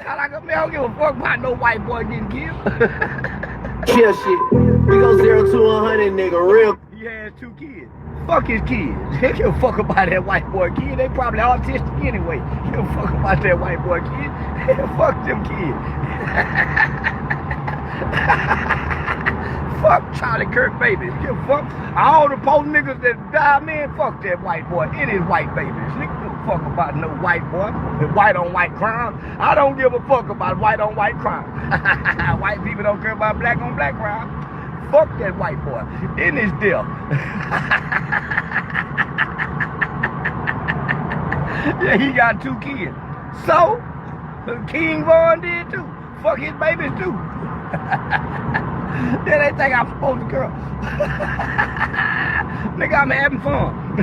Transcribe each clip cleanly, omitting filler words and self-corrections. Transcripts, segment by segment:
I don't give a fuck about no white boy getting killed. Chill shit. We go 0 to 100, nigga, real. He has 2 kids. Fuck his kids. They give a fuck about that white boy kid. They probably autistic anyway. He give a fuck about that white boy kid. Fuck them kids. Fuck Charlie Kirk babies. Give a fuck. All the poor niggas that die, man, fuck that white boy and his white babies. Nigga give a fuck about no white boy. White on white crime. I don't give a fuck about white on white crime. White people don't care about black on black crime. Fuck that white boy in his death. Yeah, he got 2 kids. So, King Von did too. Fuck his babies too. Yeah, they think I'm supposed to girl. Nigga, I'm having fun.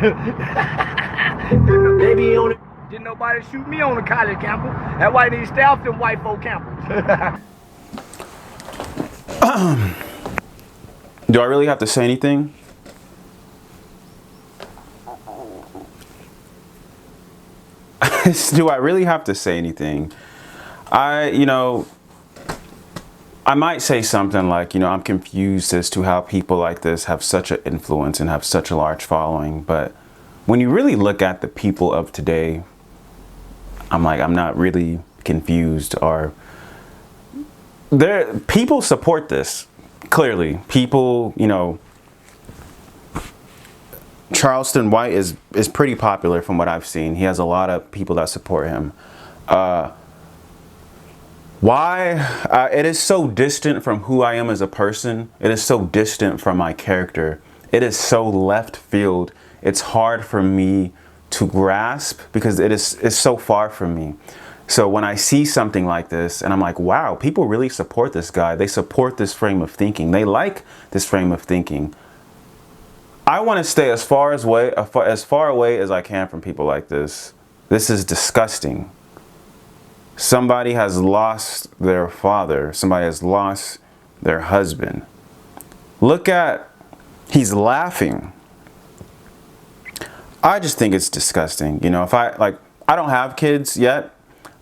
Baby on it. Didn't nobody shoot me on the college campus. That's why they staffed them white folk campus. Do I really have to say anything? Do I really have to say anything? I might say something like, I'm confused as to how people like this have such an influence and have such a large following. But when you really look at the people of today, I'm not really confused. Or people support this. Clearly, people, Charleston White is pretty popular from what I've seen. He has a lot of people that support him. Why? It is so distant from who I am as a person. It is so distant from my character. It is so left field. It's hard for me to grasp because it's so far from me. So when I see something like this and I'm like, wow, people really support this guy. They support this frame of thinking. They like this frame of thinking. I want to stay as far away as I can from people like this. This is disgusting. Somebody has lost their father. Somebody has lost their husband. Look at, he's laughing. I just think it's disgusting. If I don't have kids yet.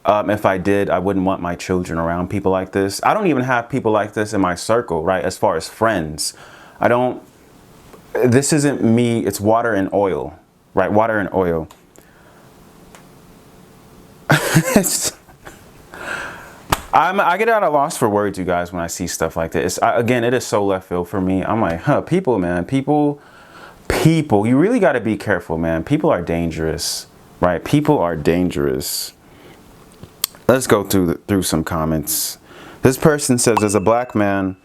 If I did, I wouldn't want my children around people like this. I don't even have people like this in my circle, right? As far as friends, this isn't me. It's water and oil, right? Water and oil. I get at a loss for words, you guys, when I see stuff like this. Again, it is so left field for me. I'm like, people, man, people, you really got to be careful, man. People are dangerous, right? People are dangerous. Let's go through some comments. This person says, as a black man,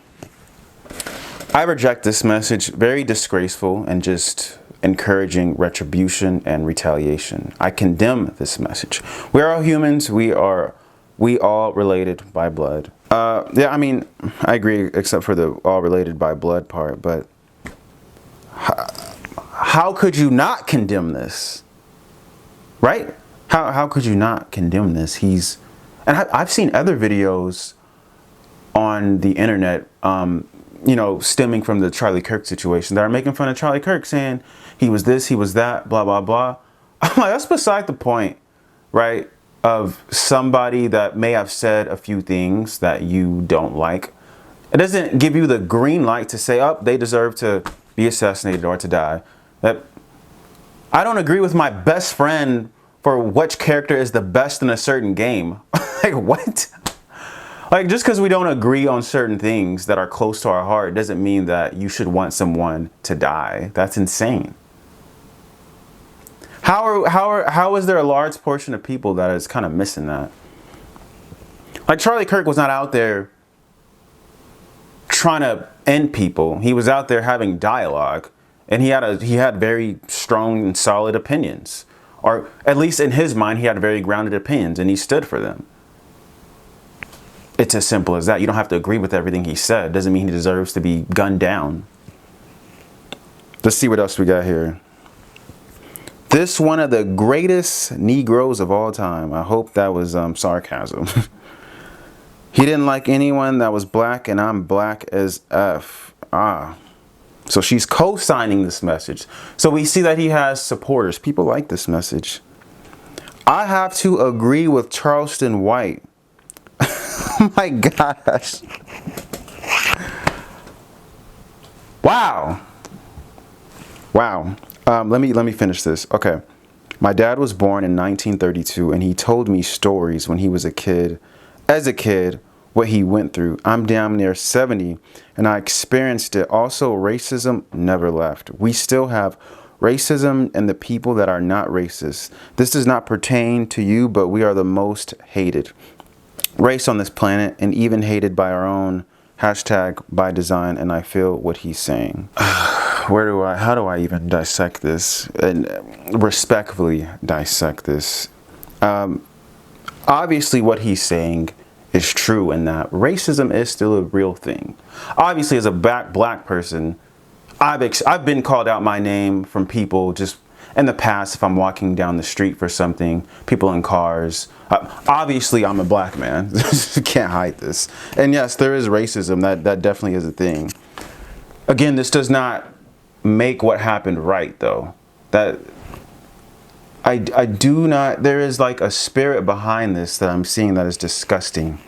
I reject this message. Very disgraceful and just encouraging retribution and retaliation. I condemn this message. We are all humans. We all related by blood. Yeah, I agree, except for the all related by blood part. But how could you not condemn this? Right? How could you not condemn this? And I've seen other videos on the internet, stemming from the Charlie Kirk situation that are making fun of Charlie Kirk, saying he was this, he was that, blah, blah, blah. I'm like, that's beside the point, right? Of somebody that may have said a few things that you don't like. It doesn't give you the green light to say, oh, they deserve to be assassinated or to die. I don't agree with my best friend for which character is the best in a certain game. Like, what? Like, just because we don't agree on certain things that are close to our heart doesn't mean that you should want someone to die. That's insane. How is there a large portion of people that is kind of missing that? Like, Charlie Kirk was not out there trying to end people. He was out there having dialogue, and he had very strong and solid opinions. Or at least in his mind, he had very grounded opinions, and he stood for them. It's as simple as that. You don't have to agree with everything he said. Doesn't mean he deserves to be gunned down. Let's see what else we got here. This one of the greatest Negroes of all time. I hope that was sarcasm. He didn't like anyone that was black, and I'm black as F. So she's co-signing this message. So we see that he has supporters. People like this message. I have to agree with Charleston White. Oh my gosh. Wow. Wow. Let me finish this. Okay. My dad was born in 1932, and he told me stories when he was a kid. As a kid, what he went through. I'm damn near 70, and I experienced it. Also, racism never left. We still have racism and the people that are not racist. This does not pertain to you, but we are the most hated race on this planet, and even hated by our own hashtag by design. And I feel what he's saying. How do I even dissect this and respectfully dissect this? Obviously what he's saying is true in that racism is still a real thing. Obviously, as a black person, I've been called out my name from people just in the past if I'm walking down the street for something, people in cars. Obviously, I'm a black man. Can't hide this. And yes, there is racism. That definitely is a thing. Again, this does not make what happened right, though. That I do not, there is like a spirit behind this that I'm seeing that is disgusting.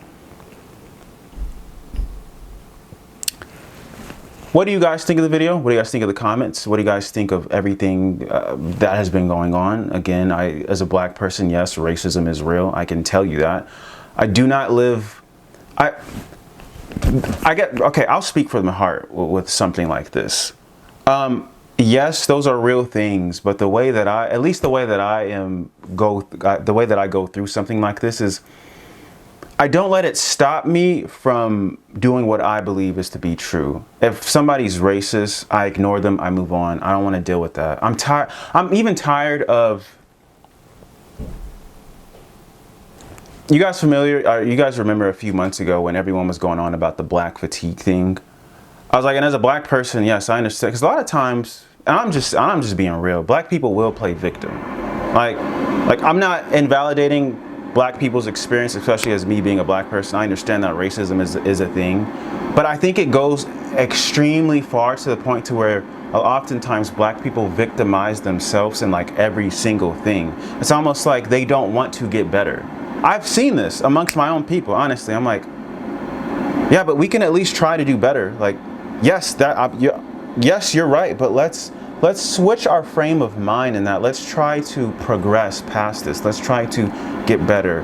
What do you guys think of the video? What do you guys think of the comments? What do you guys think of everything that has been going on? Again, as a black person, yes, racism is real. I can tell you that. I do not live, okay, I'll speak from the heart with something like this. Yes, those are real things, but the way that I go through something like this is I don't let it stop me from doing what I believe is to be true. If somebody's racist, I ignore them, I move on. I don't want to deal with that. I'm even tired of, you guys remember a few months ago when everyone was going on about the black fatigue thing? I was like, and as a black person, yes, I understand. Because a lot of times, and I'm just being real, black people will play victim. Like I'm not invalidating black people's experience, especially as me being a black person. I understand that racism is a thing, but I think it goes extremely far to the point to where oftentimes black people victimize themselves in like every single thing. It's almost like they don't want to get better. I've seen this amongst my own people, honestly. I'm like, yeah, but we can at least try to do better. Like, yes, yes, you're right, but let's switch our frame of mind in that. Let's try to progress past this. Let's try to get better.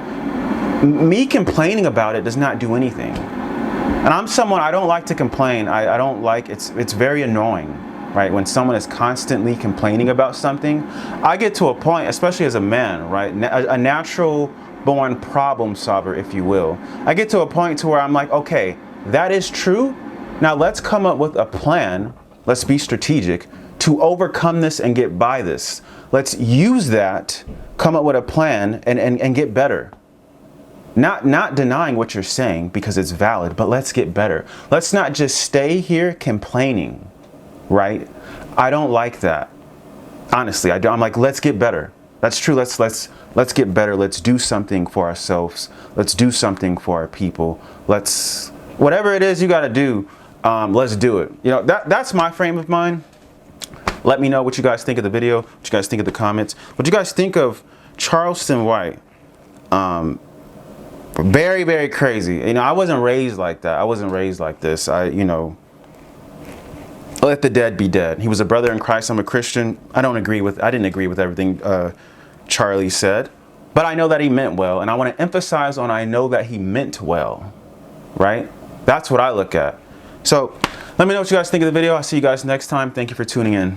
Me complaining about it does not do anything. And I'm someone, I don't like to complain. I don't like, it's very annoying, right? When someone is constantly complaining about something, I get to a point, especially as a man, right? A natural born problem solver, if you will. I get to a point to where I'm like, okay, that is true. Now let's come up with a plan. Let's be strategic to overcome this and get by this. Let's use that, come up with a plan and get better. Not denying what you're saying because it's valid, but let's get better. Let's not just stay here complaining, right? I don't like that. Honestly, I'm like, let's get better. That's true. Let's get better. Let's do something for ourselves. Let's do something for our people. Whatever it is you got to do, let's do it. You know, that's my frame of mind. Let me know what you guys think of the video, what you guys think of the comments, what you guys think of Charleston White. Very, very crazy. You know, I wasn't raised like that. I wasn't raised like this. You know, let the dead be dead. He was a brother in Christ. I'm a Christian. I didn't agree with everything Charlie said, but I know that he meant well, and I want to emphasize on I know that he meant well, right? That's what I look at. So let me know what you guys think of the video. I'll see you guys next time. Thank you for tuning in.